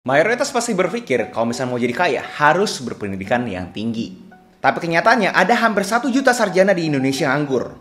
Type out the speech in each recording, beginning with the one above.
Mayoritas pasti berpikir kalau misalnya mau jadi kaya harus berpendidikan yang tinggi. Tapi kenyataannya ada hampir 1 juta sarjana di Indonesia yang nganggur.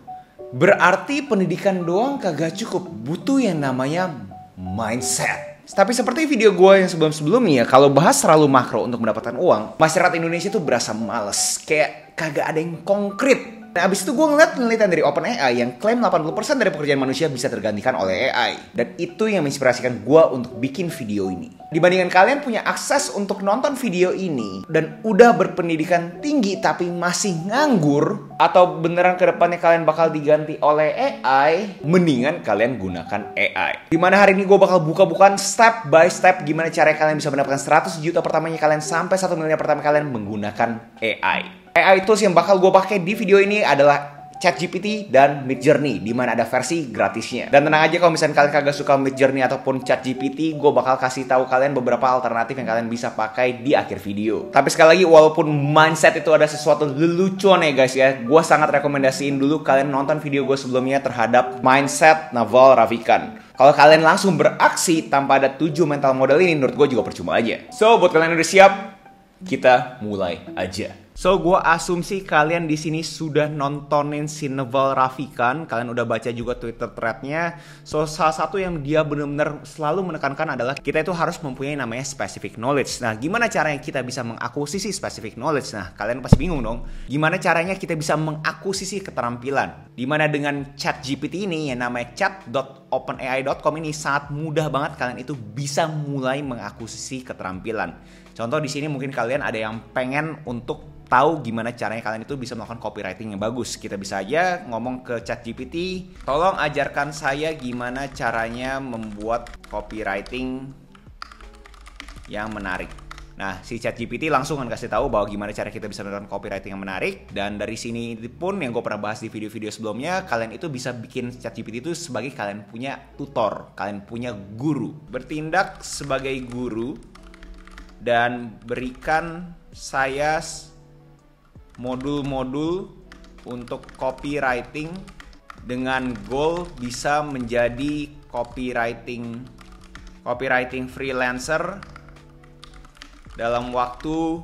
Berarti pendidikan doang kagak cukup, butuh yang namanya mindset. Tapi seperti video gue yang sebelum-sebelumnya, kalau bahas terlalu makro untuk mendapatkan uang, masyarakat Indonesia tuh berasa males, kayak kagak ada yang konkret. Nah, abis itu gue ngeliat penelitian dari OpenAI yang klaim 80% dari pekerjaan manusia bisa tergantikan oleh AI. Dan itu yang menginspirasikan gue untuk bikin video ini. Dibandingkan kalian punya akses untuk nonton video ini dan udah berpendidikan tinggi tapi masih nganggur, atau beneran kedepannya kalian bakal diganti oleh AI, mendingan kalian gunakan AI. Dimana hari ini gue bakal buka-bukaan step by step gimana cara kalian bisa mendapatkan 100 juta pertamanya kalian sampai 1 miliar pertama kalian menggunakan AI. AI tools yang bakal gue pakai di video ini adalah ChatGPT dan Midjourney, di mana ada versi gratisnya. Dan tenang aja kalau misalnya kalian kagak suka Midjourney ataupun ChatGPT, gue bakal kasih tahu kalian beberapa alternatif yang kalian bisa pakai di akhir video. Tapi sekali lagi, walaupun mindset itu ada sesuatu lelucon ya guys ya, gue sangat rekomendasiin dulu kalian nonton video gue sebelumnya terhadap mindset Naval Ravikant. Kalau kalian langsung beraksi tanpa ada 7 mental model ini, menurut gue juga percuma aja. So, buat kalian yang udah siap, kita mulai aja. So, gue asumsi kalian di sini sudah nontonin si Naval Ravikant. Kalian udah baca juga Twitter thread-nya. So, salah satu yang dia benar-benar selalu menekankan adalah kita itu harus mempunyai namanya specific knowledge. Nah, gimana caranya kita bisa mengakuisisi specific knowledge? Nah, kalian pasti bingung dong. Gimana caranya kita bisa mengakuisisi keterampilan? Dimana dengan ChatGPT ini yang namanya chat.openai.com ini sangat mudah banget kalian itu bisa mulai mengakuisisi keterampilan. Contoh di sini mungkin kalian ada yang pengen untuk tahu gimana caranya kalian itu bisa melakukan copywriting yang bagus. Kita bisa aja ngomong ke ChatGPT, tolong ajarkan saya gimana caranya membuat copywriting yang menarik. Nah, si ChatGPT langsung akan kasih tahu bahwa gimana cara kita bisa melakukan copywriting yang menarik. Dan dari sini pun yang gue pernah bahas di video-video sebelumnya, kalian itu bisa bikin ChatGPT itu sebagai kalian punya tutor, kalian punya guru. Bertindak sebagai guru dan berikan saya modul-modul untuk copywriting dengan goal bisa menjadi copywriting freelancer dalam waktu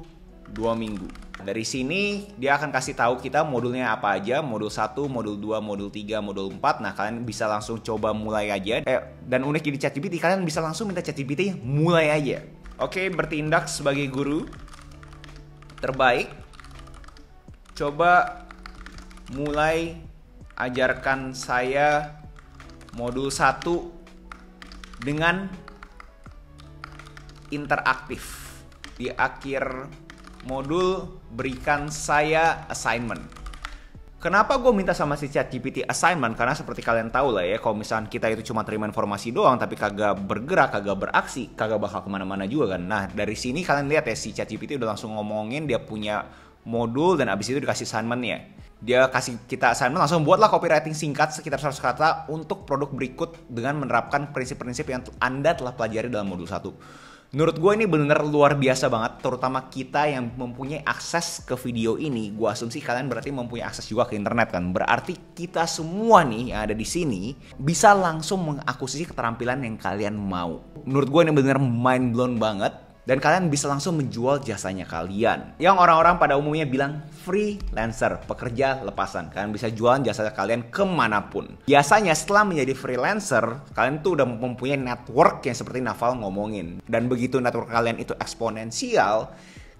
2 minggu. Dari sini dia akan kasih tahu kita modulnya apa aja, modul 1, modul 2, modul 3, modul 4. Nah, kalian bisa langsung coba mulai aja. Dan unik di ChatGPT, kalian bisa langsung minta ChatGPT mulai aja. Oke, bertindak sebagai guru terbaik. Coba mulai ajarkan saya modul 1 dengan interaktif. Di akhir modul berikan saya assignment. Kenapa gue minta sama si ChatGPT assignment? Karena seperti kalian tahu lah ya, kalau misalnya kita itu cuma terima informasi doang tapi kagak bergerak, kagak beraksi, kagak bakal kemana-mana juga kan. Nah, dari sini kalian lihat ya, si ChatGPT udah langsung ngomongin dia punya modul dan abis itu dikasih assignment-nya. Dia kasih kita assignment, langsung buatlah copywriting singkat sekitar 100 kata untuk produk berikut dengan menerapkan prinsip-prinsip yang Anda telah pelajari dalam modul 1. Menurut gue ini benar-benar luar biasa banget, terutama kita yang mempunyai akses ke video ini. Gue asumsi kalian berarti mempunyai akses juga ke internet kan. Berarti kita semua nih yang ada di sini bisa langsung mengakuisisi keterampilan yang kalian mau. Menurut gue ini benar-benar mind blown banget. Dan kalian bisa langsung menjual jasanya kalian. Yang orang-orang pada umumnya bilang freelancer, pekerja lepasan. Kalian bisa jualan jasa kalian kemanapun. Biasanya setelah menjadi freelancer, kalian tuh udah mempunyai network yang seperti Naval ngomongin. Dan begitu network kalian itu eksponensial,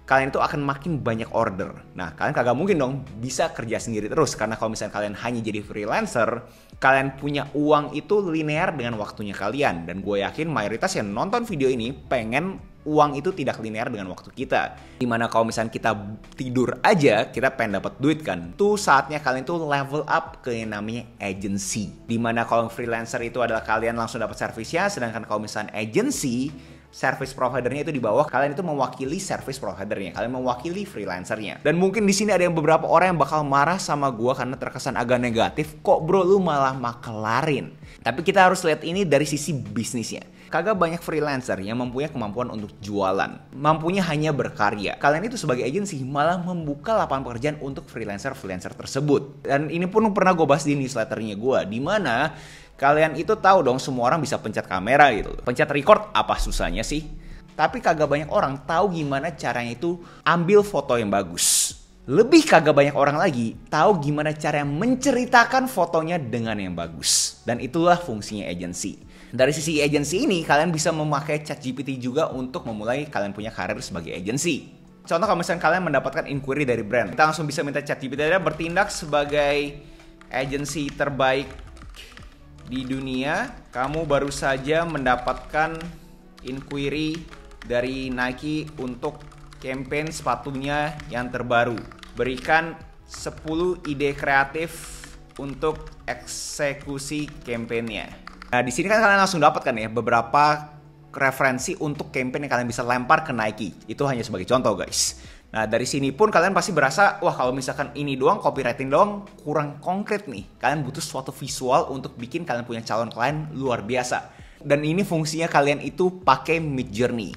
kalian itu akan makin banyak order. Nah, kalian kagak mungkin dong bisa kerja sendiri terus. Karena kalau misalnya kalian hanya jadi freelancer, kalian punya uang itu linear dengan waktunya kalian. Dan gue yakin mayoritas yang nonton video ini pengen uang itu tidak linear dengan waktu kita. Dimana kalau misalnya kita tidur aja, kita pengen dapat duit kan. Itu saatnya kalian tuh level up ke yang namanya agency. Dimana kalau freelancer itu adalah kalian langsung dapat servisnya, sedangkan kalau misalnya agency, service providernya itu di bawah, kalian itu mewakili service providernya, kalian mewakili freelancernya. Dan mungkin di sini ada yang beberapa orang yang bakal marah sama gua karena terkesan agak negatif. Kok bro lu malah makelarin? Tapi kita harus lihat ini dari sisi bisnisnya. Kagak banyak freelancer yang mempunyai kemampuan untuk jualan, mampunya hanya berkarya. Kalian itu sebagai agensi malah membuka lapangan pekerjaan untuk freelancer tersebut. Dan ini pun pernah gue bahas di newsletternya gue, di mana kalian itu tahu dong semua orang bisa pencet kamera gitu. Pencet record apa susahnya sih? tapi kagak banyak orang tahu gimana caranya itu ambil foto yang bagus. Lebih kagak banyak orang lagi tahu gimana cara menceritakan fotonya dengan yang bagus. Dan itulah fungsinya agency. Dari sisi agency ini, kalian bisa memakai ChatGPT juga untuk memulai kalian punya karir sebagai agency. Contoh kalau misalnya kalian mendapatkan inquiry dari brand, kita langsung bisa minta ChatGPT bertindak sebagai agency terbaik di dunia. Kamu baru saja mendapatkan inquiry dari Nike untuk campaign sepatunya yang terbaru. Berikan 10 ide kreatif untuk eksekusi campaign-nya. Nah, di sini kan kalian langsung dapatkan ya beberapa referensi untuk campaign yang kalian bisa lempar ke Nike. Itu hanya sebagai contoh, guys. Nah, dari sini pun kalian pasti berasa, wah kalau misalkan ini doang, copywriting doang, kurang konkret nih. Kalian butuh suatu visual untuk bikin kalian punya calon klien luar biasa. Dan ini fungsinya kalian itu pakai Midjourney.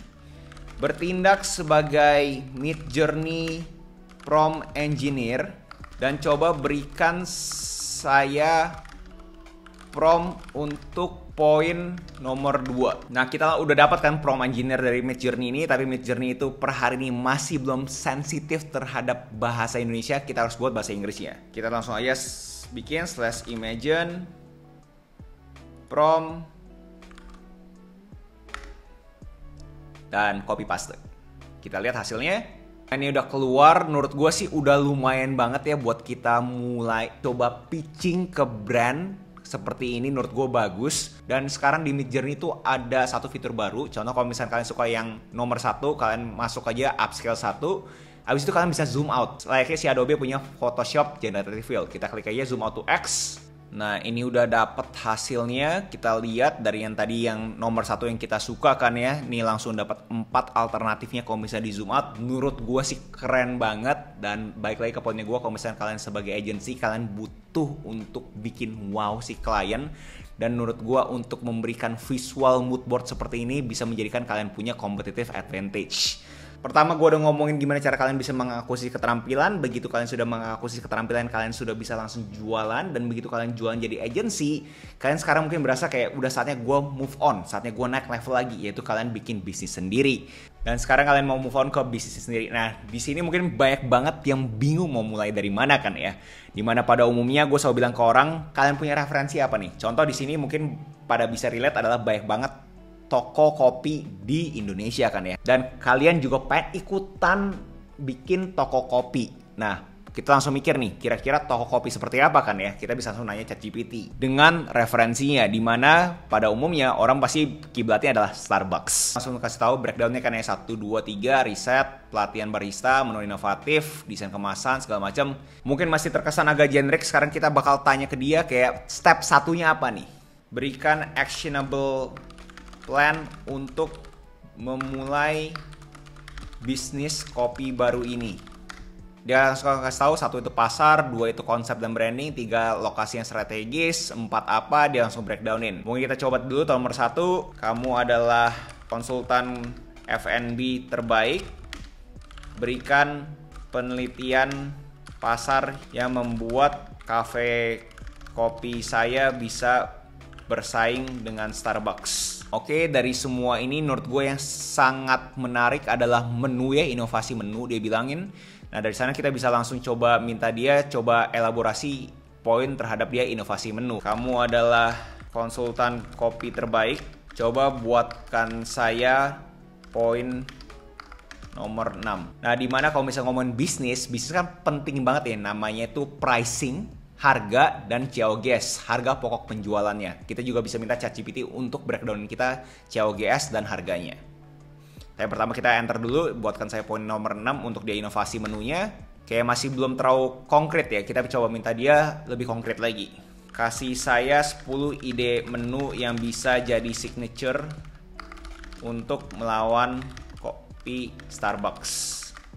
Bertindak sebagai Midjourney prompt engineer dan coba berikan saya prompt untuk poin nomor 2. Nah, kita udah dapatkan prompt engineer dari Midjourney ini, tapi Midjourney itu per hari ini masih belum sensitif terhadap bahasa Indonesia. Kita harus buat bahasa Inggrisnya. Kita langsung aja bikin /imagine prompt dan copy paste. Kita lihat hasilnya. Ini udah keluar, menurut gue sih udah lumayan banget ya buat kita mulai coba pitching ke brand seperti ini. Menurut gue bagus. Dan sekarang di Midjourney itu ada satu fitur baru. Contoh kalau misalnya kalian suka yang nomor 1, kalian masuk aja upscale 1. Habis itu kalian bisa zoom out. Layaknya si Adobe punya Photoshop Generative Fill. Kita klik aja zoom out to X. Nah, ini udah dapet hasilnya. Kita lihat dari yang tadi yang nomor 1 yang kita suka kan ya. Ini langsung dapat 4 alternatifnya kalau misalnya di zoom out. Menurut gue sih keren banget. Dan balik lagi ke poinnya gue, kalau misalnya kalian sebagai agency, kalian butuh untuk bikin wow si klien. Dan menurut gue untuk memberikan visual mood board seperti ini bisa menjadikan kalian punya competitive advantage. Pertama gue udah ngomongin gimana cara kalian bisa mengakuisisi keterampilan. Begitu kalian sudah mengakuisisi keterampilan, kalian sudah bisa langsung jualan. Dan begitu kalian jualan jadi agency, kalian sekarang mungkin berasa kayak udah saatnya gue move on, saatnya gue naik level lagi, yaitu kalian bikin bisnis sendiri. Dan sekarang kalian mau move on ke bisnis sendiri. Nah, di sini mungkin banyak banget yang bingung mau mulai dari mana kan ya. Dimana pada umumnya gue selalu bilang ke orang, kalian punya referensi apa nih? Contoh di sini mungkin pada bisa relate adalah banyak banget toko kopi di Indonesia kan ya. Dan kalian juga pengen ikutan bikin toko kopi. Nah, kita langsung mikir nih, kira-kira toko kopi seperti apa kan ya? Kita bisa langsung nanya ChatGPT dengan referensinya, dimana pada umumnya orang pasti kiblatnya adalah Starbucks. Langsung kasih tahu breakdownnya kan ya, 1, 2, 3, riset, pelatihan barista, menu inovatif, desain kemasan, segala macam. Mungkin masih terkesan agak generik. Sekarang kita bakal tanya ke dia kayak step satunya apa nih? Berikan actionable plan untuk memulai bisnis kopi baru ini. Dia langsung kasih tahu 1 itu pasar, 2 itu konsep dan branding, 3 lokasi yang strategis, 4 apa, dia langsung breakdownin. Mungkin kita coba dulu nomor 1, kamu adalah konsultan F&B terbaik. Berikan penelitian pasar yang membuat kafe kopi saya bisa bersaing dengan Starbucks. Oke, dari semua ini menurut gue yang sangat menarik adalah menu ya, inovasi menu dia bilangin. Nah, dari sana kita bisa langsung coba minta dia coba elaborasi poin terhadap dia inovasi menu. Kamu adalah konsultan kopi terbaik. Coba buatkan saya poin nomor 6. Nah, dimana kalau misalnya ngomongin bisnis kan penting banget ya, namanya itu pricing, harga, dan COGS, harga pokok penjualannya. Kita juga bisa minta ChatGPT untuk breakdown kita COGS dan harganya. Tapi pertama kita enter dulu, buatkan saya poin nomor 6 untuk dia inovasi menunya. Kayak masih belum terlalu konkret ya, kita coba minta dia lebih konkret lagi. Kasih saya 10 ide menu yang bisa jadi signature untuk melawan kopi Starbucks.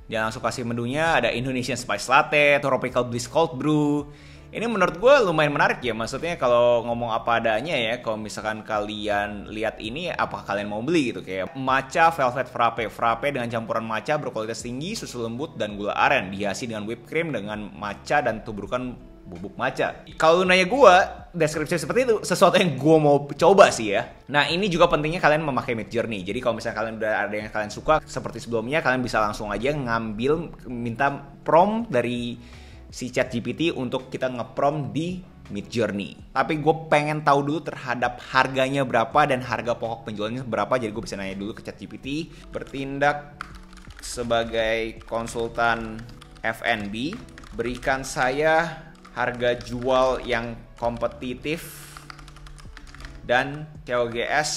Dia langsung kasih menunya, ada Indonesian Spice Latte, Tropical Bliss Cold Brew. Ini menurut gue lumayan menarik ya, maksudnya kalau ngomong apa adanya ya, kalau misalkan kalian lihat ini, apakah kalian mau beli gitu, kayak matcha velvet frappe dengan campuran matcha berkualitas tinggi, susu lembut, dan gula aren, dihiasi dengan whipped cream dengan matcha dan tuburukan bubuk matcha. Kalau nanya gue, deskripsi seperti itu sesuatu yang gue mau coba sih ya. Nah ini juga pentingnya kalian memakai Midjourney. Jadi kalau misalnya kalian udah ada yang kalian suka seperti sebelumnya, kalian bisa langsung aja minta prompt dari si ChatGPT untuk kita nge-prompt di Midjourney. Tapi gue pengen tahu dulu terhadap harganya berapa dan harga pokok penjualannya berapa. Jadi gue bisa nanya dulu ke ChatGPT. Bertindak sebagai konsultan F&B, berikan saya harga jual yang kompetitif dan COGS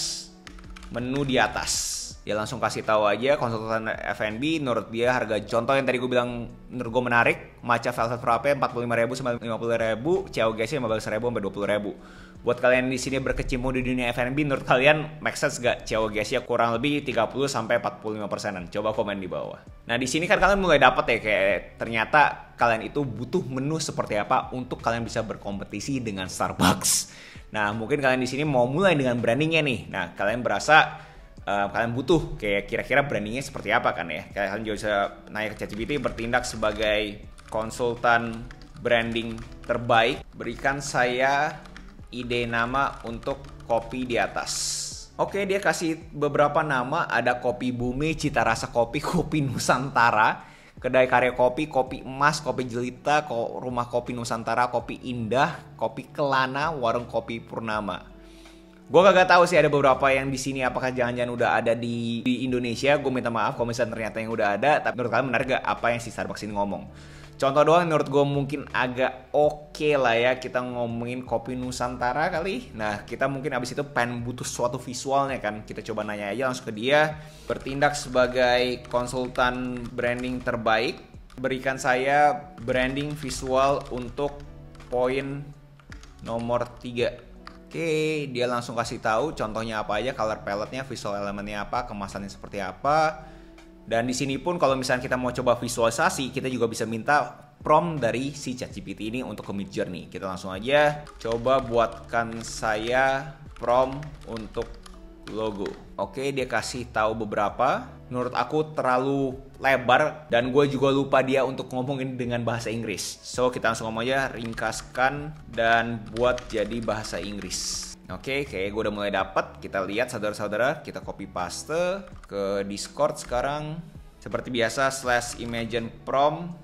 menu di atas. Dia langsung kasih tahu aja konsultan F&B, menurut dia harga contoh yang tadi gue bilang menurut gue menarik, matcha velvet frappe 45.000 sampai 50.000, COGS-nya 15.000 sampai 20.000. Buat kalian di sini berkecimpung di dunia F&B, menurut kalian make sense gak COGS-nya kurang lebih 30 sampai 45%-an? Coba komen di bawah. Nah, di sini kan kalian mulai dapat ya kayak ternyata kalian itu butuh menu seperti apa untuk kalian bisa berkompetisi dengan Starbucks. Nah, mungkin kalian di sini mau mulai dengan brandingnya nih. Nah, kalian berasa kalian butuh kayak kira-kira brandingnya seperti apa kan ya? Kalian juga bisa nanya ke ChatGPT, bertindak sebagai konsultan branding terbaik, berikan saya ide nama untuk kopi di atas. Oke, dia kasih beberapa nama, ada Kopi Bumi, Cita Rasa Kopi, Kopi Nusantara, Kedai Karya Kopi, Kopi Emas, Kopi Jelita, Rumah Kopi Nusantara, Kopi Indah, Kopi Kelana, Warung Kopi Purnama. Gue kagak tahu sih ada beberapa yang di sini apakah jangan-jangan udah ada di Indonesia. Gue minta maaf kalau misalnya ternyata yang udah ada. Tapi menurut kalian menarik gak apa yang si Starbucks ini ngomong? Contoh doang menurut gue mungkin agak oke lah ya. Kita ngomongin Kopi Nusantara kali. Nah kita mungkin abis itu pengen butuh suatu visualnya kan. Kita coba nanya aja langsung ke dia. Bertindak sebagai konsultan branding terbaik, berikan saya branding visual untuk poin nomor 3. Oke, dia langsung kasih tahu contohnya apa aja, color palette-nya, visual elemennya apa, kemasannya seperti apa. Dan di sini pun kalau misalnya kita mau coba visualisasi, kita juga bisa minta prompt dari si ChatGPT ini untuk ke Midjourney. Kita langsung aja coba buatkan saya prompt untuk logo. Oke, dia kasih tahu beberapa. Menurut aku terlalu lebar dan gue juga lupa dia untuk ngomongin dengan bahasa Inggris. So kita langsung ngomong aja, ringkaskan dan buat jadi bahasa Inggris. Oke, kayak gue udah mulai dapat. Kita lihat saudara-saudara, kita copy paste ke Discord sekarang. Seperti biasa /imagine prompt.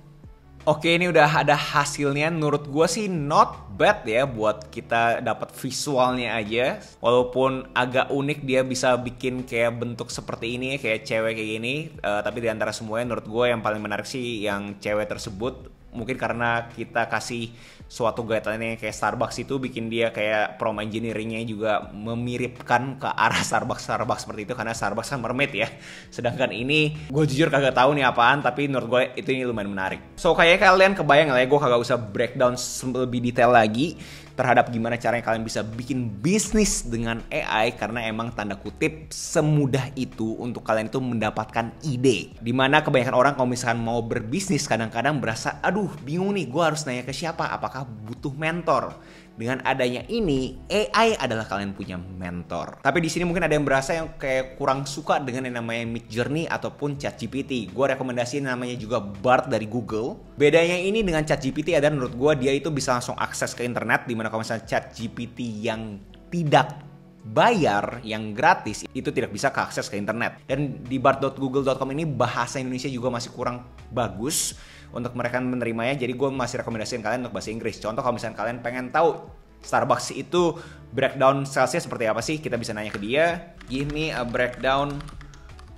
Oke, ini udah ada hasilnya. Menurut gue sih not bad ya buat kita dapat visualnya aja. Walaupun agak unik, dia bisa bikin kayak bentuk seperti ini, kayak cewek kayak gini. Tapi di antara semuanya menurut gue yang paling menarik sih yang cewek tersebut. Mungkin karena kita kasih suatu guideline kayak Starbucks itu bikin dia kayak prompt engineeringnya juga memiripkan ke arah Starbucks seperti itu, karena Starbucks kan mermaid ya. Sedangkan ini gue jujur kagak tahu nih apaan, tapi menurut gue itu ini lumayan menarik. So kayaknya kalian kebayang lah ya, gue kagak usah breakdown lebih detail lagi terhadap gimana caranya kalian bisa bikin bisnis dengan AI, karena emang tanda kutip semudah itu untuk kalian itu mendapatkan ide. Dimana kebanyakan orang kalau misalkan mau berbisnis kadang-kadang berasa aduh bingung nih, gue harus nanya ke siapa, apakah butuh mentor. Dengan adanya ini, AI adalah kalian punya mentor. Tapi di sini mungkin ada yang berasa yang kayak kurang suka dengan yang namanya Midjourney ataupun ChatGPT. Gue rekomendasiin namanya juga Bard dari Google. Bedanya ini dengan ChatGPT adalah menurut gue dia itu bisa langsung akses ke internet, dimana kalau misalnya ChatGPT yang tidak bayar, yang gratis, itu tidak bisa keakses ke internet. Dan di bard.google.com ini bahasa Indonesia juga masih kurang bagus untuk mereka menerimanya, jadi gue masih rekomendasiin kalian untuk bahasa Inggris. Contoh kalau misalnya kalian pengen tahu Starbucks itu breakdown salesnya seperti apa sih, kita bisa nanya ke dia, give me a breakdown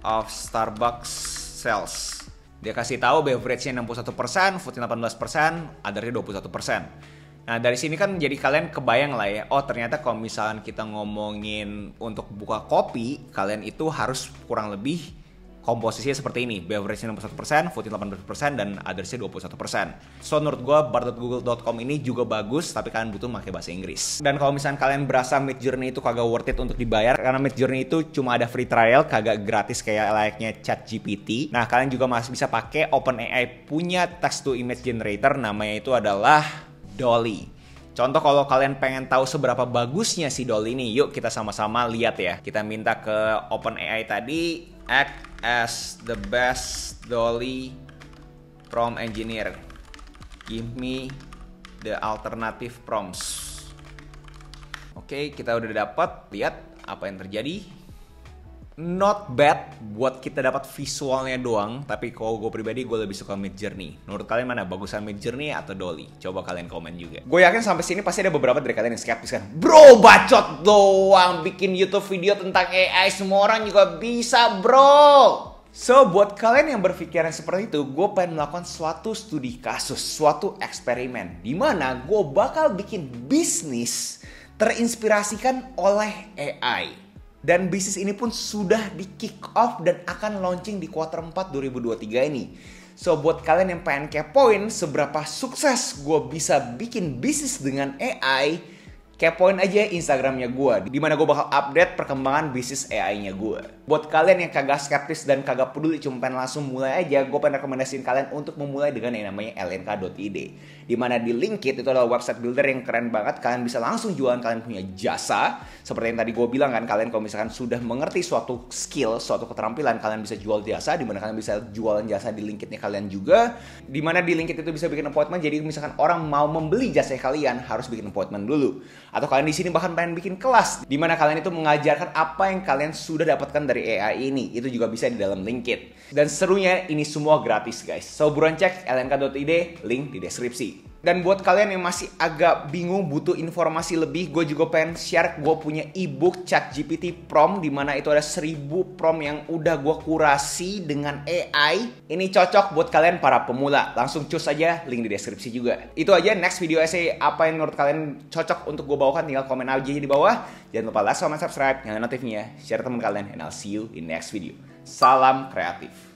of Starbucks sales. Dia kasih tahu beverage-nya 61%, food-nya 18%, other-nya 21%. Nah dari sini kan jadi kalian kebayang lah ya, oh ternyata kalau misalnya kita ngomongin untuk buka kopi, kalian itu harus kurang lebih komposisinya seperti ini, beverage-nya 61%, food-nya 18%, dan others-nya 21%. So menurut gue bard.google.com ini juga bagus, tapi kalian butuh pakai bahasa Inggris. Dan kalau misalnya kalian berasa Midjourney itu kagak worth it untuk dibayar, karena Midjourney itu cuma ada free trial, kagak gratis kayak layaknya ChatGPT. Nah kalian juga masih bisa pakai OpenAI punya text to image generator, namanya itu adalah DALL-E. Contoh kalau kalian pengen tahu seberapa bagusnya si DALL-E ini, yuk kita sama-sama lihat ya. Kita minta ke OpenAI tadi, act as the best DALL-E prompt engineer. Give me the alternative prompts. Oke, kita udah dapat. Lihat apa yang terjadi. Not bad buat kita dapat visualnya doang. Tapi kalau gue pribadi, gue lebih suka Midjourney. Menurut kalian mana? Bagusan Midjourney atau Dolly? Coba kalian komen juga. Gue yakin sampai sini pasti ada beberapa dari kalian yang skeptis kan. Bro, bacot doang bikin YouTube video tentang AI. Semua orang juga bisa, bro. So, buat kalian yang berpikiran seperti itu, gue pengen melakukan suatu studi kasus, suatu eksperimen, dimana gue bakal bikin bisnis terinspirasikan oleh AI. Dan bisnis ini pun sudah di kick off dan akan launching di kuartal 4 2023 ini. So, buat kalian yang pengen kepoin seberapa sukses gue bisa bikin bisnis dengan AI, kepoin aja Instagramnya gue, dimana gue bakal update perkembangan bisnis AI-nya gue. Buat kalian yang kagak skeptis dan kagak peduli, cuma pengen langsung mulai aja, gue pengen rekomendasiin kalian untuk memulai dengan yang namanya lnk.id. Dimana di Linkit itu adalah website builder yang keren banget. Kalian bisa langsung jualan kalian punya jasa. Seperti yang tadi gue bilang kan, kalian kalau misalkan sudah mengerti suatu skill, suatu keterampilan, kalian bisa jual jasa. Dimana kalian bisa jualan jasa di Linkitnya kalian juga. Dimana di Linkit itu bisa bikin appointment. Jadi misalkan orang mau membeli jasa kalian, harus bikin appointment dulu. Atau kalian di sini bahkan pengen bikin kelas, dimana kalian itu mengajarkan apa yang kalian sudah dapatkan dari AI ini. Itu juga bisa di dalam Linkit. Dan serunya ini semua gratis guys. So buruan cek lnk.id, link di deskripsi. Dan buat kalian yang masih agak bingung, butuh informasi lebih, gue juga pengen share gue punya ebook ChatGPT Prompt, dimana itu ada 1000 prompt yang udah gue kurasi dengan AI. Ini cocok buat kalian para pemula. Langsung cus aja, link di deskripsi juga. Itu aja, next video essay apa yang menurut kalian cocok untuk gue bawakan, tinggal komen aja di bawah. Jangan lupa like, comment, subscribe, nyalain notifnya, share teman kalian, and I'll see you in next video. Salam kreatif.